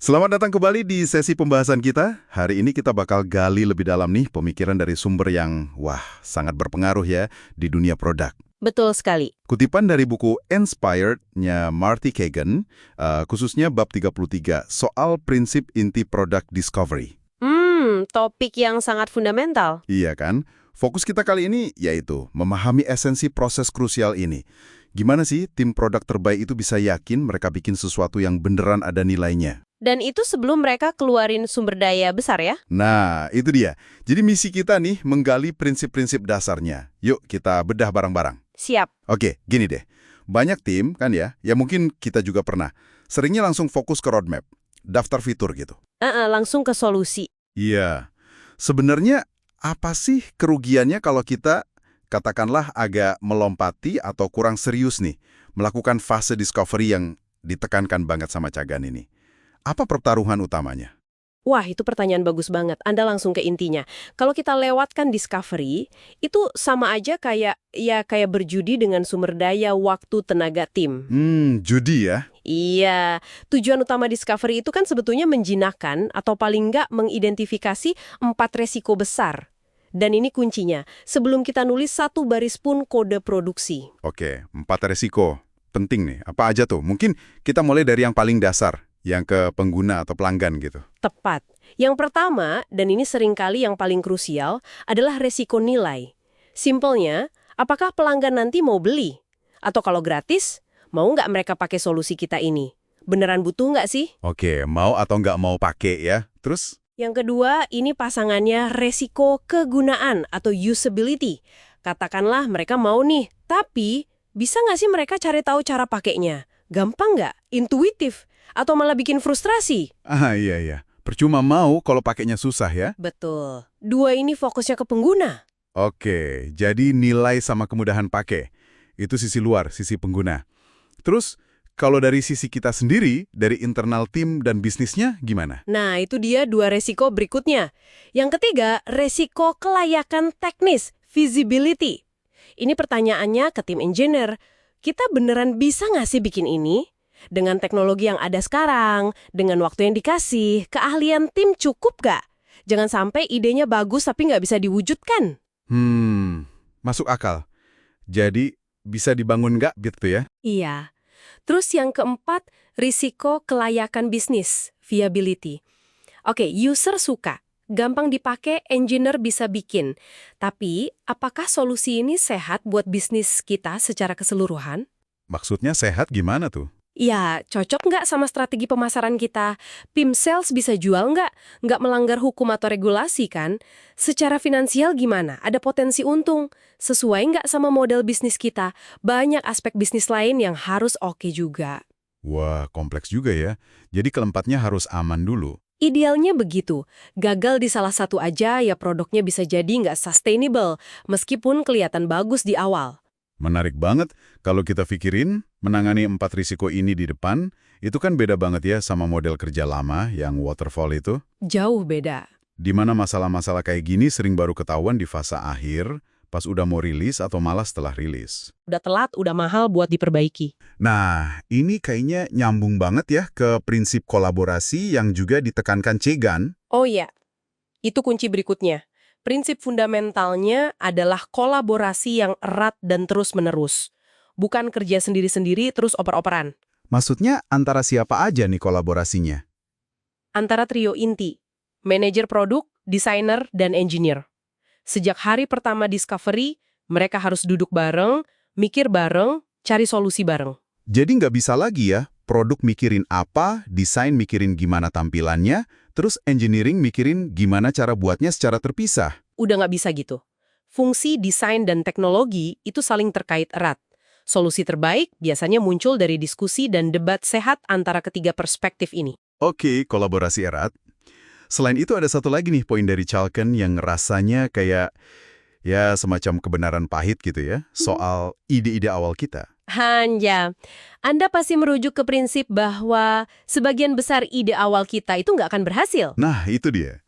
Selamat datang kembali di sesi pembahasan kita. Hari ini kita bakal gali lebih dalam nih pemikiran dari sumber yang, sangat berpengaruh ya di dunia produk. Betul sekali. Kutipan dari buku Inspired-nya Marty Kagan, khususnya bab 33, soal prinsip inti product discovery. Topik yang sangat fundamental. Iya kan? Fokus kita kali ini yaitu memahami esensi proses krusial ini. Gimana sih tim produk terbaik itu bisa yakin mereka bikin sesuatu yang beneran ada nilainya? Dan itu sebelum mereka keluarin sumber daya besar ya? Nah, itu dia. Jadi misi kita nih menggali prinsip-prinsip dasarnya. Yuk kita bedah bareng-barang. Siap. Oke, gini deh. Banyak tim kan ya mungkin kita juga pernah. Seringnya langsung fokus ke roadmap, daftar fitur gitu. Langsung ke solusi. Iya. Sebenarnya apa sih kerugiannya kalau kita katakanlah agak melompati atau kurang serius nih melakukan fase discovery yang ditekankan banget sama Kagan ini? Apa pertaruhan utamanya? Wah, itu pertanyaan bagus banget. Anda langsung ke intinya. Kalau kita lewatkan discovery, itu sama aja kayak berjudi dengan sumber daya, waktu, tenaga tim. Judi ya? Iya, tujuan utama discovery itu kan sebetulnya menjinakkan atau paling nggak mengidentifikasi 4 resiko besar. Dan ini kuncinya, sebelum kita nulis satu baris pun kode produksi. Oke, 4 resiko. Penting nih, apa aja tuh? Mungkin kita mulai dari yang paling dasar, yang ke pengguna atau pelanggan gitu. Tepat. Yang pertama, dan ini seringkali yang paling krusial, adalah resiko nilai. Simpelnya, apakah pelanggan nanti mau beli? Atau kalau gratis, mau nggak mereka pakai solusi kita ini? Beneran butuh nggak sih? Oke, mau atau nggak mau pakai ya. Terus? Yang kedua, ini pasangannya resiko kegunaan atau usability. Katakanlah mereka mau nih, tapi bisa nggak sih mereka cari tahu cara pakainya? Gampang nggak? Intuitif? Atau malah bikin frustrasi? Iya. Percuma mau kalau pakainya susah ya. Betul. Dua ini fokusnya ke pengguna. Oke, jadi nilai sama kemudahan pakai. Itu sisi luar, sisi pengguna. Terus, kalau dari sisi kita sendiri, dari internal tim dan bisnisnya gimana? Nah, itu dia dua resiko berikutnya. Yang ketiga, resiko kelayakan teknis, feasibility. Ini pertanyaannya ke tim engineer. Kita beneran bisa nggak sih bikin ini? Dengan teknologi yang ada sekarang, dengan waktu yang dikasih, keahlian tim cukup nggak? Jangan sampai idenya bagus tapi nggak bisa diwujudkan. Masuk akal. Jadi, bisa dibangun nggak gitu ya? Iya. Terus yang keempat, risiko kelayakan bisnis, viability. Oke, user suka, gampang dipakai, engineer bisa bikin. Tapi, apakah solusi ini sehat buat bisnis kita secara keseluruhan? Maksudnya sehat gimana tuh? Ya, cocok nggak sama strategi pemasaran kita? PIM sales bisa jual nggak? Nggak melanggar hukum atau regulasi kan? Secara finansial gimana? Ada potensi untung? Sesuai nggak sama model bisnis kita? Banyak aspek bisnis lain yang harus oke juga. Wah, kompleks juga ya. Jadi keempatnya harus aman dulu. Idealnya begitu. Gagal di salah satu aja ya produknya bisa jadi nggak sustainable, meskipun kelihatan bagus di awal. Menarik banget kalau kita pikirin menangani 4 risiko ini di depan, itu kan beda banget ya sama model kerja lama yang waterfall itu. Jauh beda. Di mana masalah-masalah kayak gini sering baru ketahuan di fase akhir, pas udah mau rilis atau malah setelah rilis. Udah telat, udah mahal buat diperbaiki. Nah, ini kayaknya nyambung banget ya ke prinsip kolaborasi yang juga ditekankan Kagan. Oh iya, itu kunci berikutnya. Prinsip fundamentalnya adalah kolaborasi yang erat dan terus-menerus. Bukan kerja sendiri-sendiri terus oper-operan. Maksudnya antara siapa aja nih kolaborasinya? Antara trio inti, manajer produk, desainer, dan engineer. Sejak hari pertama discovery, mereka harus duduk bareng, mikir bareng, cari solusi bareng. Jadi nggak bisa lagi ya, produk mikirin apa, desain mikirin gimana tampilannya, terus engineering mikirin gimana cara buatnya secara terpisah. Udah nggak bisa gitu. Fungsi desain dan teknologi itu saling terkait erat. Solusi terbaik biasanya muncul dari diskusi dan debat sehat antara ketiga perspektif ini. Oke, kolaborasi erat. Selain itu ada satu lagi nih poin dari Kagan yang rasanya kayak ya semacam kebenaran pahit gitu ya, soal ide-ide awal kita. Hanya, Anda pasti merujuk ke prinsip bahwa sebagian besar ide awal kita itu nggak akan berhasil. Nah, itu dia.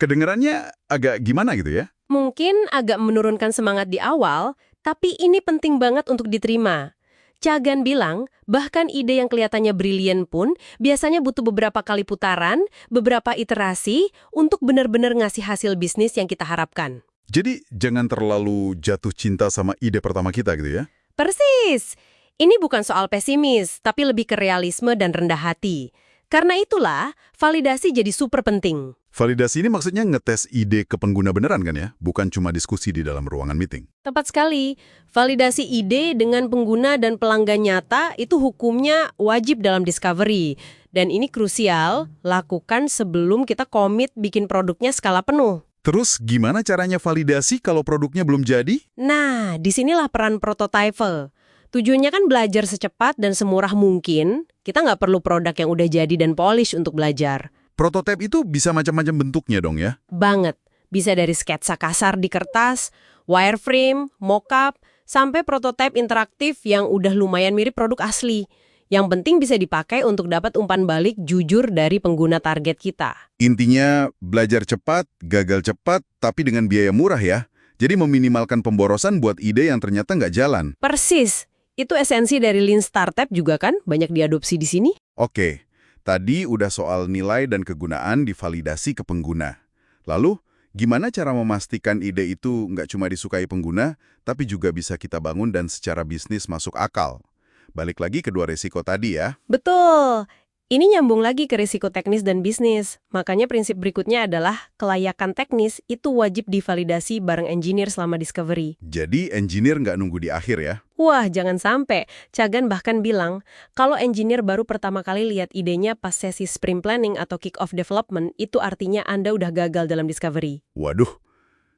Kedengarannya agak gimana gitu ya? Mungkin agak menurunkan semangat di awal, tapi ini penting banget untuk diterima. Cagan bilang, bahkan ide yang kelihatannya brilian pun biasanya butuh beberapa kali putaran, beberapa iterasi untuk benar-benar ngasih hasil bisnis yang kita harapkan. Jadi jangan terlalu jatuh cinta sama ide pertama kita gitu ya? Persis! Ini bukan soal pesimis, tapi lebih ke realisme dan rendah hati. Karena itulah, validasi jadi super penting. Validasi ini maksudnya ngetes ide ke pengguna beneran kan ya? Bukan cuma diskusi di dalam ruangan meeting. Tepat sekali. Validasi ide dengan pengguna dan pelanggan nyata itu hukumnya wajib dalam discovery. Dan ini krusial, lakukan sebelum kita komit bikin produknya skala penuh. Terus gimana caranya validasi kalau produknya belum jadi? Nah, disinilah peran prototype. Tujuannya kan belajar secepat dan semurah mungkin. Kita nggak perlu produk yang udah jadi dan polish untuk belajar. Prototipe itu bisa macam-macam bentuknya dong ya? Banget. Bisa dari sketsa kasar di kertas, wireframe, mockup, sampai prototipe interaktif yang udah lumayan mirip produk asli. Yang penting bisa dipakai untuk dapat umpan balik jujur dari pengguna target kita. Intinya belajar cepat, gagal cepat, tapi dengan biaya murah ya. Jadi meminimalkan pemborosan buat ide yang ternyata nggak jalan. Persis. Itu esensi dari Lean Startup juga kan, banyak diadopsi di sini. Oke, tadi udah soal nilai dan kegunaan divalidasi ke pengguna. Lalu, gimana cara memastikan ide itu nggak cuma disukai pengguna, tapi juga bisa kita bangun dan secara bisnis masuk akal? Balik lagi ke dua resiko tadi ya. Betul. Ini nyambung lagi ke risiko teknis dan bisnis. Makanya prinsip berikutnya adalah kelayakan teknis itu wajib divalidasi bareng engineer selama discovery. Jadi engineer nggak nunggu di akhir ya? Wah, jangan sampai. Cagan bahkan bilang, kalau engineer baru pertama kali lihat idenya pas sesi sprint planning atau kick-off development, itu artinya Anda udah gagal dalam discovery. Waduh,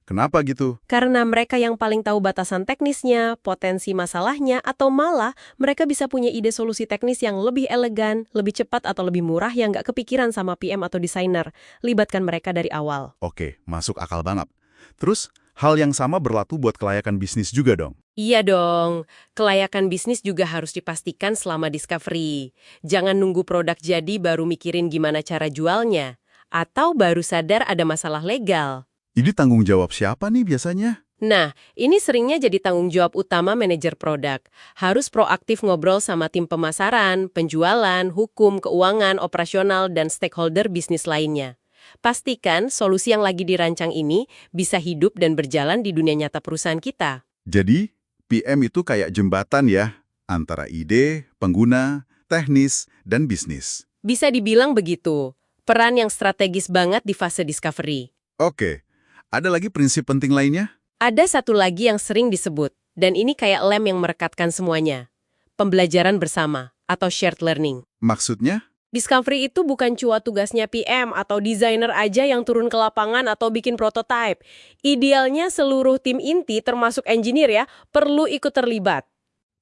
kenapa gitu? Karena mereka yang paling tahu batasan teknisnya, potensi masalahnya, atau malah mereka bisa punya ide solusi teknis yang lebih elegan, lebih cepat atau lebih murah yang nggak kepikiran sama PM atau desainer. Libatkan mereka dari awal. Oke, masuk akal banget. Terus, hal yang sama berlaku buat kelayakan bisnis juga dong? Iya dong, kelayakan bisnis juga harus dipastikan selama discovery. Jangan nunggu produk jadi baru mikirin gimana cara jualnya. Atau baru sadar ada masalah legal. Ini tanggung jawab siapa nih biasanya? Nah, ini seringnya jadi tanggung jawab utama manajer produk. Harus proaktif ngobrol sama tim pemasaran, penjualan, hukum, keuangan, operasional, dan stakeholder bisnis lainnya. Pastikan solusi yang lagi dirancang ini bisa hidup dan berjalan di dunia nyata perusahaan kita. Jadi, PM itu kayak jembatan ya, antara ide, pengguna, teknis, dan bisnis. Bisa dibilang begitu. Peran yang strategis banget di fase discovery. Oke, ada lagi prinsip penting lainnya? Ada satu lagi yang sering disebut, dan ini kayak lem yang merekatkan semuanya. Pembelajaran bersama, atau shared learning. Maksudnya? Discovery itu bukan cuma tugasnya PM atau desainer aja yang turun ke lapangan atau bikin prototype. Idealnya seluruh tim inti, termasuk engineer ya, perlu ikut terlibat.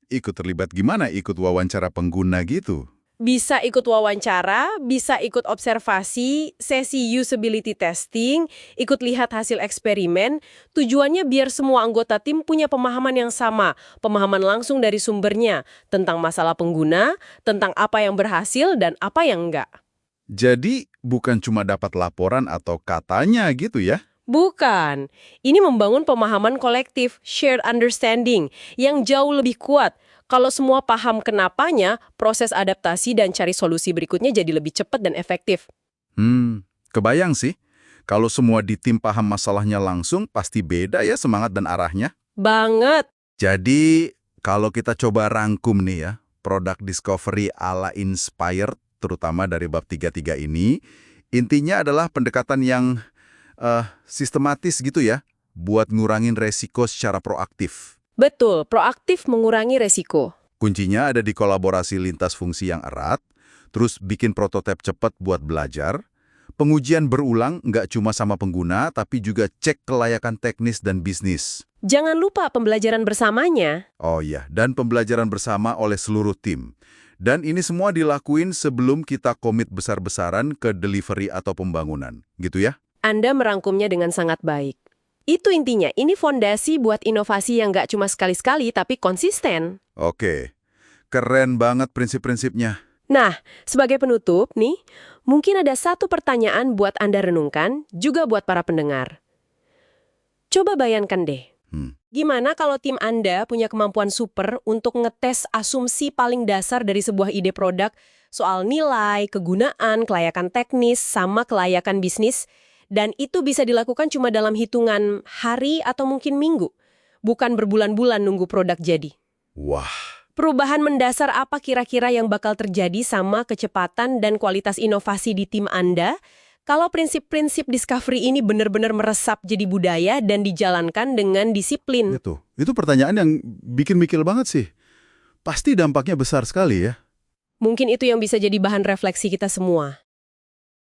Ikut terlibat gimana? Ikut wawancara pengguna gitu? Bisa ikut wawancara, bisa ikut observasi, sesi usability testing, ikut lihat hasil eksperimen. Tujuannya biar semua anggota tim punya pemahaman yang sama, pemahaman langsung dari sumbernya, tentang masalah pengguna, tentang apa yang berhasil dan apa yang enggak. Jadi, bukan cuma dapat laporan atau katanya gitu ya? Bukan. Ini membangun pemahaman kolektif, shared understanding, yang jauh lebih kuat. Kalau semua paham kenapanya, proses adaptasi dan cari solusi berikutnya jadi lebih cepat dan efektif. Kebayang sih. Kalau semua di tim paham masalahnya langsung, pasti beda ya semangat dan arahnya. Banget. Jadi, kalau kita coba rangkum nih ya, produk discovery ala inspired, terutama dari bab 33 ini, intinya adalah pendekatan yang sistematis gitu ya, buat ngurangin resiko secara proaktif. Betul, proaktif mengurangi resiko. Kuncinya ada di kolaborasi lintas fungsi yang erat, terus bikin prototipe cepat buat belajar, pengujian berulang nggak cuma sama pengguna, tapi juga cek kelayakan teknis dan bisnis. Jangan lupa pembelajaran bersamanya. Oh iya, dan pembelajaran bersama oleh seluruh tim. Dan ini semua dilakuin sebelum kita komit besar-besaran ke delivery atau pembangunan. Gitu ya? Anda merangkumnya dengan sangat baik. Itu intinya, ini fondasi buat inovasi yang nggak cuma sekali-sekali, tapi konsisten. Oke, keren banget prinsip-prinsipnya. Nah, sebagai penutup nih, mungkin ada satu pertanyaan buat Anda renungkan, juga buat para pendengar. Coba bayangkan deh, Gimana kalau tim Anda punya kemampuan super untuk ngetes asumsi paling dasar dari sebuah ide produk soal nilai, kegunaan, kelayakan teknis, sama kelayakan bisnis, dan itu bisa dilakukan cuma dalam hitungan hari atau mungkin minggu, bukan berbulan-bulan nunggu produk jadi. Wah, Perubahan mendasar apa kira-kira yang bakal terjadi sama kecepatan dan kualitas inovasi di tim Anda kalau prinsip-prinsip discovery ini benar-benar meresap jadi budaya dan dijalankan dengan disiplin? Itu pertanyaan yang bikin mikir banget sih. Pasti dampaknya besar sekali ya. Mungkin itu yang bisa jadi bahan refleksi kita semua.